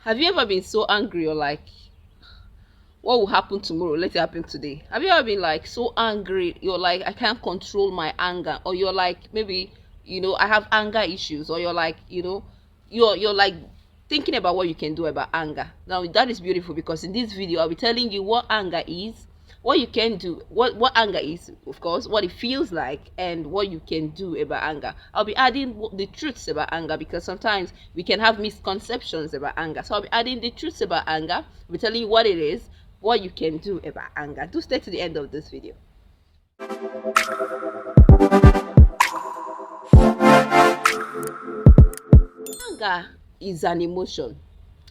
Have you ever been so angry or like, what will happen tomorrow? Let it happen today. Have you ever been like so angry? You're like, I can't control my anger, or you're like, maybe I have anger issues, or you're like, you're like thinking about what you can do about anger. Now that is beautiful because in this video I'll be telling you what anger is, what you can do, what anger is, of course, what it feels like, and what you can do about anger. I'll be adding the truths about anger because sometimes we can have misconceptions about anger. So I'll be adding the truths about anger. I'll be telling you what it is, what you can do about anger. Do stay to the end of this video. Anger is an emotion.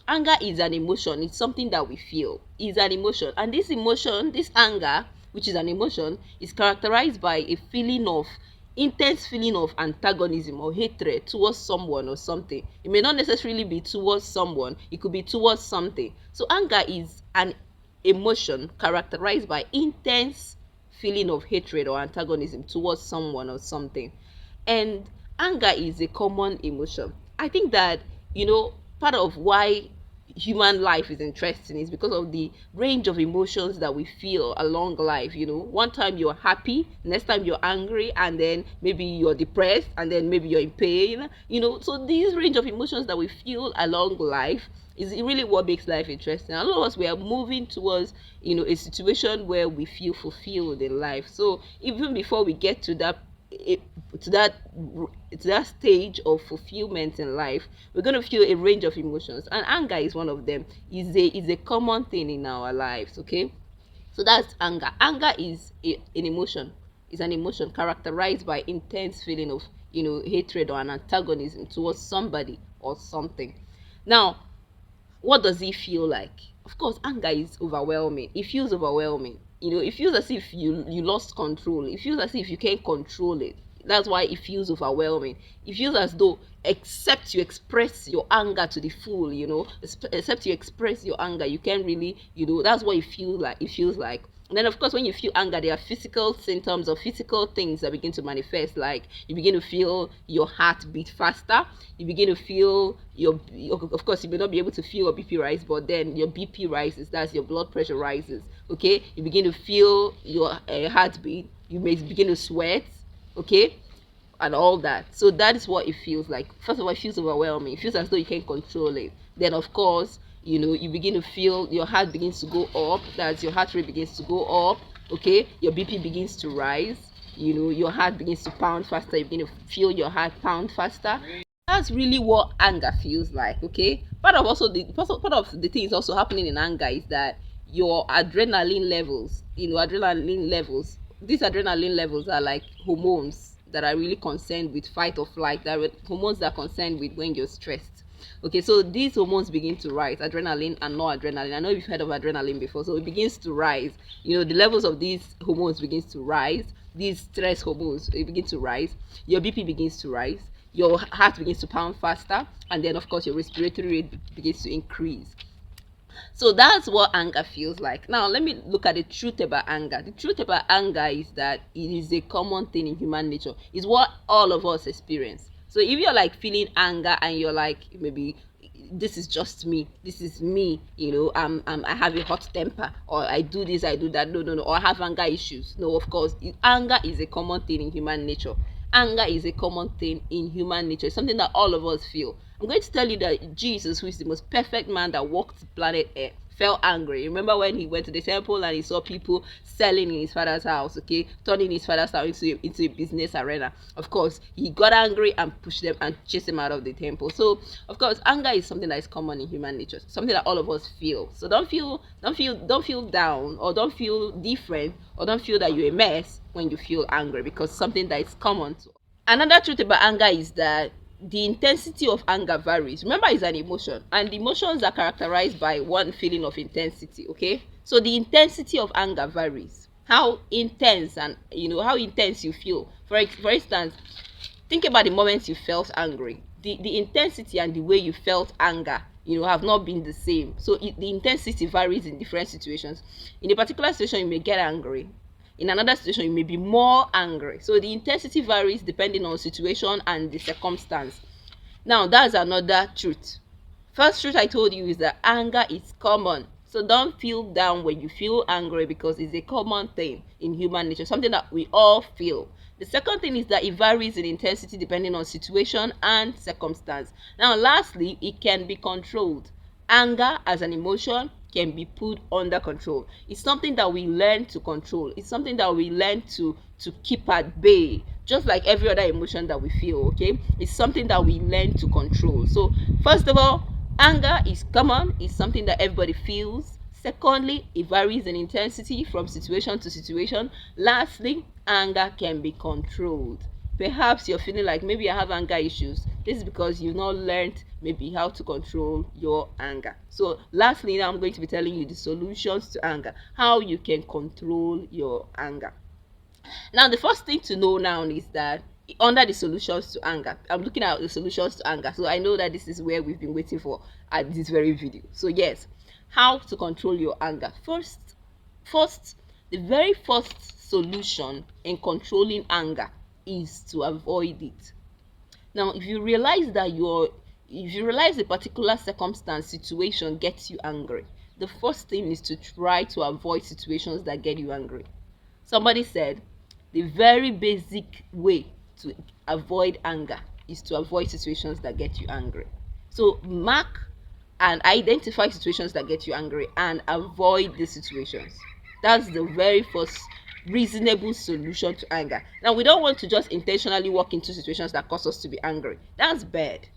Anger is an emotion. It's something that we feel. It's an emotion. And this emotion, this anger, which is an emotion, is characterized by a feeling of intense feeling of antagonism or hatred towards someone or something. It may not necessarily be towards someone, it could be towards something. So anger is an emotion characterized by intense feeling of hatred or antagonism towards someone or something. And anger is a common emotion. I think that, part of why human life is interesting is because of the range of emotions that we feel along life. One time you're happy, next time you're angry, and then maybe you're depressed, and then maybe you're in pain. So these range of emotions that we feel along life is really what makes life interesting. A lot of us, we are moving towards a situation where we feel fulfilled in life. So even before we get to that it, to that to that stage of fulfillment in life, we're going to feel a range of emotions, and anger is one of them. Is a common thing in our lives. Okay, so that's anger. Anger is an emotion. It's an emotion characterized by intense feeling of hatred or an antagonism towards somebody or something. Now, what does it feel like? Of course, anger is overwhelming. It feels overwhelming. It feels as if you lost control. It feels as if you can't control it. That's why it feels overwhelming. It feels as though, except you express your anger to the full, except you express your anger, you can't really, that's what it feels like. It feels like. And then, of course, when you feel anger, there are physical symptoms or physical things that begin to manifest. Like you begin to feel your heart beat faster. You begin to feel of course, you may not be able to feel your BP rise, but then your BP rises. That's your blood pressure rises. Okay, you begin to feel your heartbeat. You may begin to sweat. Okay, and all that. So that is what it feels like. First of all, it feels overwhelming. It feels as though you can't control it. Then, of course, you begin to feel your heart begins to go up. That's your heart rate begins to go up. Okay, your BP begins to rise. Your heart begins to pound faster. You begin to feel your heart pound faster. That's really what anger feels like. Okay, part of the things also happening in anger is that your adrenaline levels, these adrenaline levels are like hormones that are really concerned with fight or flight. That are hormones that are concerned with when you're stressed. Okay, so these hormones begin to rise, adrenaline and noradrenaline. I know you've heard of adrenaline before, so it begins to rise. The levels of these hormones begins to rise. These stress hormones, they begin to rise. Your BP begins to rise. Your heart begins to pound faster, and then, of course, your respiratory rate begins to increase. So that's what anger feels like. Now, let me look at the truth about anger. The truth about anger is that it is a common thing in human nature. It's what all of us experience. So if you're like feeling anger and you're like, maybe this is just me, this is me, I have a hot temper, or I do this, I do that, no, or I have anger issues. No, of course, anger is a common thing in human nature. Anger is a common thing in human nature. It's something that all of us feel. I'm going to tell you that Jesus, who is the most perfect man that walked the planet Earth, felt angry. Remember when he went to the temple and he saw people selling in his father's house, okay, turning his father's house into a business arena. Of course, he got angry and pushed them and chased them out of the temple. So, of course, anger is something that is common in human nature, something that all of us feel. So don't feel down, or don't feel different, or don't feel that you're a mess when you feel angry, because something that is common to. Another truth about anger is that the intensity of anger varies. Remember, it's an emotion, and the emotions are characterized by one feeling of intensity. Okay, so the intensity of anger varies. How intense, and how intense you feel. For instance, think about the moments you felt angry. The intensity and the way you felt anger, have not been the same. So the intensity varies in different situations. In a particular situation, you may get angry. In another situation, you may be more angry. So the intensity varies depending on situation and the circumstance. Now, that's another truth. First truth I told you is that anger is common. So don't feel down when you feel angry, because it's a common thing in human nature, something that we all feel. The second thing is that it varies in intensity depending on situation and circumstance. Now, lastly, it can be controlled. Anger as an emotion can be put under control. It's something that we learn to control. It's something that we learn to keep at bay, just like every other emotion that we feel. Okay, it's something that we learn to control. So first of all, anger is common. It's something that everybody feels. Secondly, it varies in intensity from situation to situation. Lastly, anger can be controlled. Perhaps you're feeling like maybe I have anger issues. This is because you've not learned maybe how to control your anger. So lastly, now I'm going to be telling you the solutions to anger, how you can control your anger. Now, the first thing to know now is that under the solutions to anger, I'm looking at the solutions to anger. So I know that this is where we've been waiting for at this very video. So yes, how to control your anger. First, the very first solution in controlling anger is to avoid it. Now, if you realize a particular circumstance, situation gets you angry, the first thing is to try to avoid situations that get you angry. Somebody said the very basic way to avoid anger is to avoid situations that get you angry. So mark and identify situations that get you angry and avoid the situations. That's the very first reasonable solution to anger. Now, we don't want to just intentionally walk into situations that cause us to be angry. That's bad.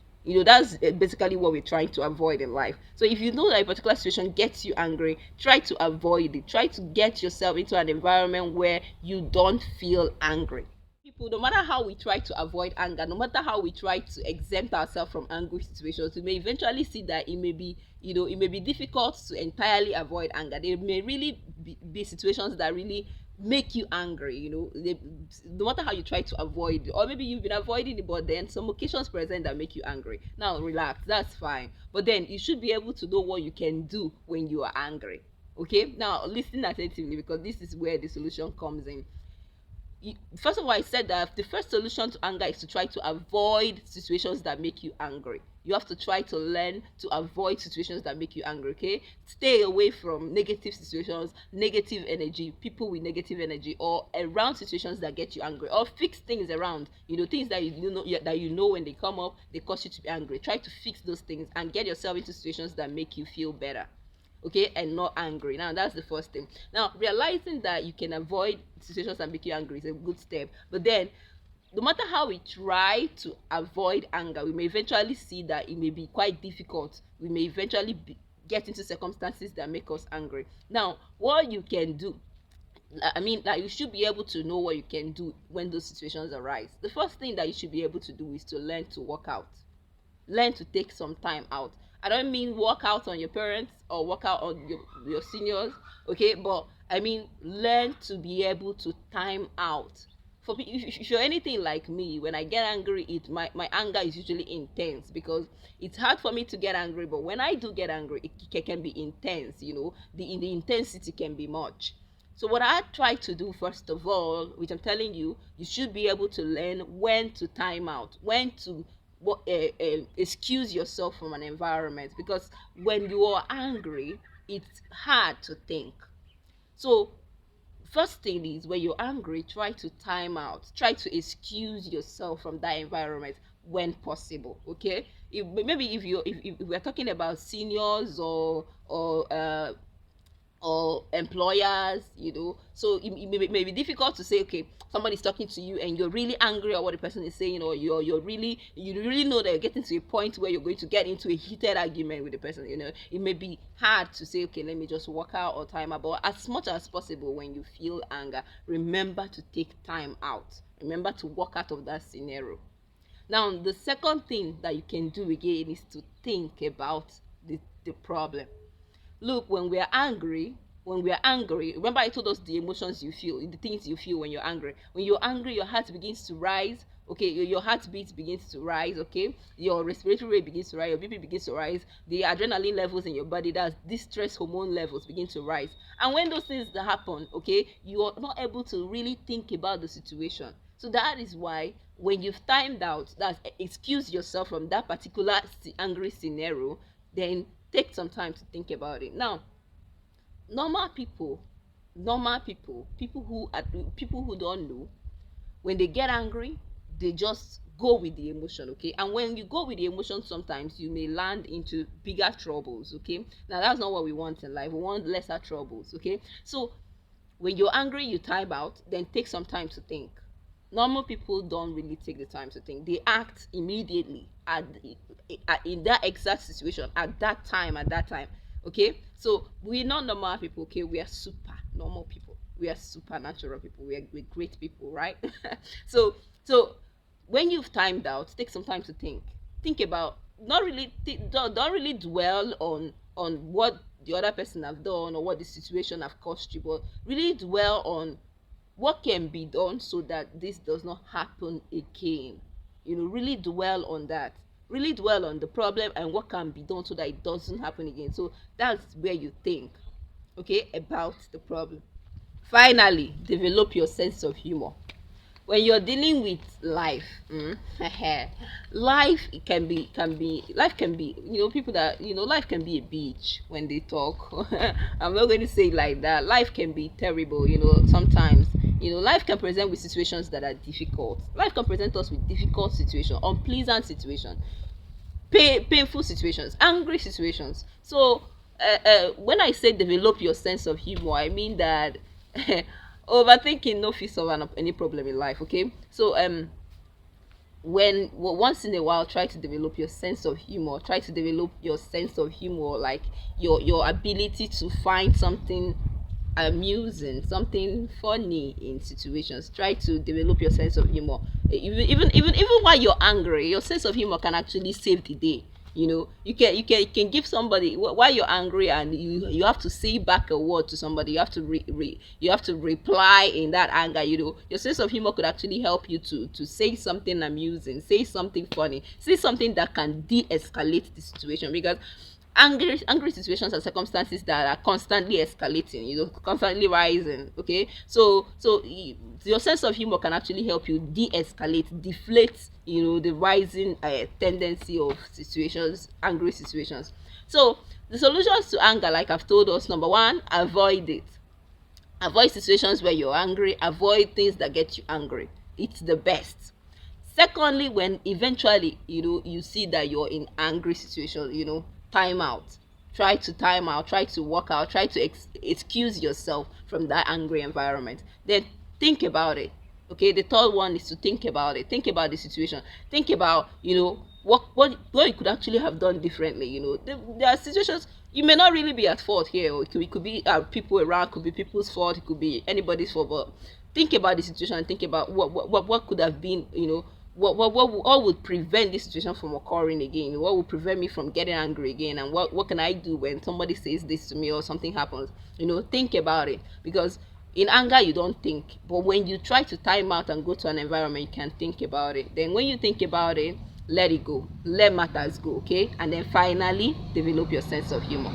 That's basically what we're trying to avoid in life. So if you know that a particular situation gets you angry, try to avoid it. Try to get yourself into an environment where you don't feel angry. People, no matter how we try to avoid anger, no matter how we try to exempt ourselves from angry situations, we may eventually see that it may be difficult to entirely avoid anger. There may really be situations that really make you angry. No matter how you try to avoid it, or maybe you've been avoiding it, but then some occasions present that make you angry. Now relax, that's fine, but then you should be able to know what you can do when you are angry. Okay, now listen attentively, because this is where the solution comes in. First of all, I said that the first solution to anger is to try to avoid situations that make you angry. You have to try to learn to avoid situations that make you angry. Okay, stay away from negative situations, negative energy, people with negative energy, or around situations that get you angry, or fix things around, things that you know when they come up, they cause you to be angry. Try to fix those things and get yourself into situations that make you feel better, okay, and not angry. Now that's the first thing. Now, realizing that you can avoid situations that make you angry is a good step, but then no matter how we try to avoid anger, we may eventually see that it may be quite difficult. We may eventually get into circumstances that make us angry. Now, what you can do, like, you should be able to know what you can do when those situations arise. The first thing that you should be able to do is to learn to work out. Learn to take some time out. I don't mean work out on your parents or work out on your seniors, okay, but I mean learn to be able to time out. For me, if you're anything like me, when I get angry, my anger is usually intense, because it's hard for me to get angry, but when I do get angry, it can be intense. The intensity can be much. So what I try to do, first of all, which I'm telling you, you should be able to learn when to time out, when to excuse yourself from an environment, because when you are angry, it's hard to think. So first thing is, when you're angry, try to time out, try to excuse yourself from that environment when possible. Okay, maybe if we're talking about seniors or employers, so it may be difficult to say, okay, somebody's talking to you and you're really angry at what the person is saying, or you really know that you're getting to a point where you're going to get into a heated argument with the person. It may be hard to say, okay, let me just walk out or time out. But as much as possible, when you feel anger, remember to take time out. Remember to walk out of that scenario. Now, the second thing that you can do again is to think about the problem. Look, when we are angry, remember I told us the emotions you feel, the things you feel when you're angry. When you're angry, your heart begins to rise. Okay, your heartbeat begins to rise. Okay, your respiratory rate begins to rise, your BP begins to rise, the adrenaline levels in your body, that's these stress hormone levels, begin to rise. And when those things happen, okay, you are not able to really think about the situation. So that is why, when you've timed out, that excuse yourself from that particular angry scenario, then take some time to think about it. Now, normal people, people who are people who don't know, when they get angry, they just go with the emotion. Okay, and when you go with the emotion, sometimes you may land into bigger troubles. Okay, now that's not what we want in life. We want lesser troubles. Okay, so when you're angry, you time out, then take some time to think. Normal people don't really take the time to think. They act immediately in that exact situation at that time. Okay, so we're not normal people. Okay, we are super normal people. We are supernatural people. We're great people, right? So when you've timed out, take some time to think about, not really don't really dwell on what the other person have done or what the situation have cost you, but really dwell on what can be done so that this does not happen again. Really dwell on that. Really dwell on the problem and what can be done so that it doesn't happen again. So that's where you think, okay, about the problem. Finally, develop your sense of humor. When you're dealing with life, life can be, people that, life can be a beach when they talk. I'm not going to say it like that. Life can be terrible, sometimes. Life can present with situations that are difficult. Life can present us with difficult situations, unpleasant situations, painful situations, angry situations. So when I say develop your sense of humor, I mean that overthinking no fit solve any problem in life. Okay, so once in a while, try to develop your sense of humor. Try to develop your sense of humor, like your ability to find something amusing, something funny in situations. Try to develop your sense of humor. Even while you're angry, your sense of humor can actually save the day. You can give somebody, while you're angry, and you have to say back a word to somebody. You have to you have to reply in that anger. Your sense of humor could actually help you to say something amusing, say something funny, say something that can de-escalate the situation, because angry situations are circumstances that are constantly escalating, constantly rising. Okay, so your sense of humor can actually help you de-escalate, deflate, the rising tendency of situations, angry situations. So the solutions to anger, like I've told us: number one, avoid it. Avoid situations where you're angry. Avoid things that get you angry. It's the best. Secondly, when eventually you see that you're in angry situation, time out. Try to time out, try to walk out, try to excuse yourself from that angry environment. Then think about it. Okay, the third one is to think about it. Think about the situation. Think about, what you could actually have done differently. There are situations you may not really be at fault here, or it could be people around, could be people's fault, it could be anybody's fault. But think about the situation and think about what could have been, what would prevent this situation from occurring again. What would prevent me from getting angry again, and what can I do when somebody says this to me or something happens. Think about it, because in anger you don't think, but when you try to time out and go to an environment, you can think about it. Then when you think about it, let it go, let matters go. Okay, and then finally develop your sense of humor.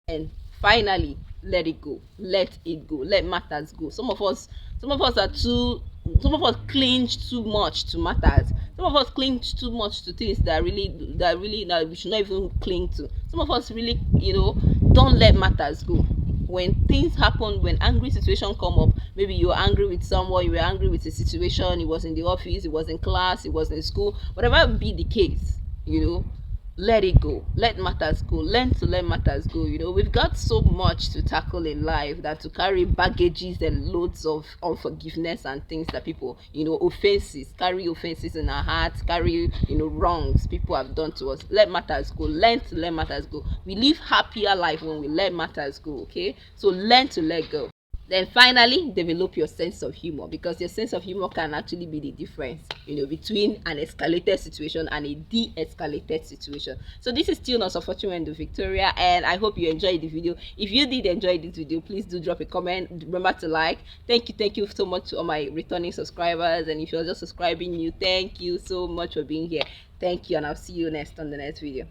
And finally, let it go, let it go, let matters go. Some of us are too some of us cling too much to matters. Some of us cling too much to things that we should not even cling to. Some of us really, don't let matters go. When things happen, when angry situation come up, maybe you're angry with someone, you were angry with a situation, it was in the office, it was in class, it was in school, whatever be the case, let it go, let matters go, learn to let matters go. We've got so much to tackle in life, that to carry baggages and loads of unforgiveness and things that people, offenses, carry offenses in our hearts, carry, wrongs people have done to us. Let matters go, learn to let matters go. We live happier life when we let matters go. Okay, so learn to let go. Then finally, develop your sense of humor, because your sense of humor can actually be the difference, between an escalated situation and a de-escalated situation. So this is still not so fortune and Victoria, and I hope you enjoyed the video. If you did enjoy this video, please do drop a comment. Remember to like. Thank you so much to all my returning subscribers, and if you're just subscribing new, thank you so much for being here. Thank you, and I'll see you next on the next video.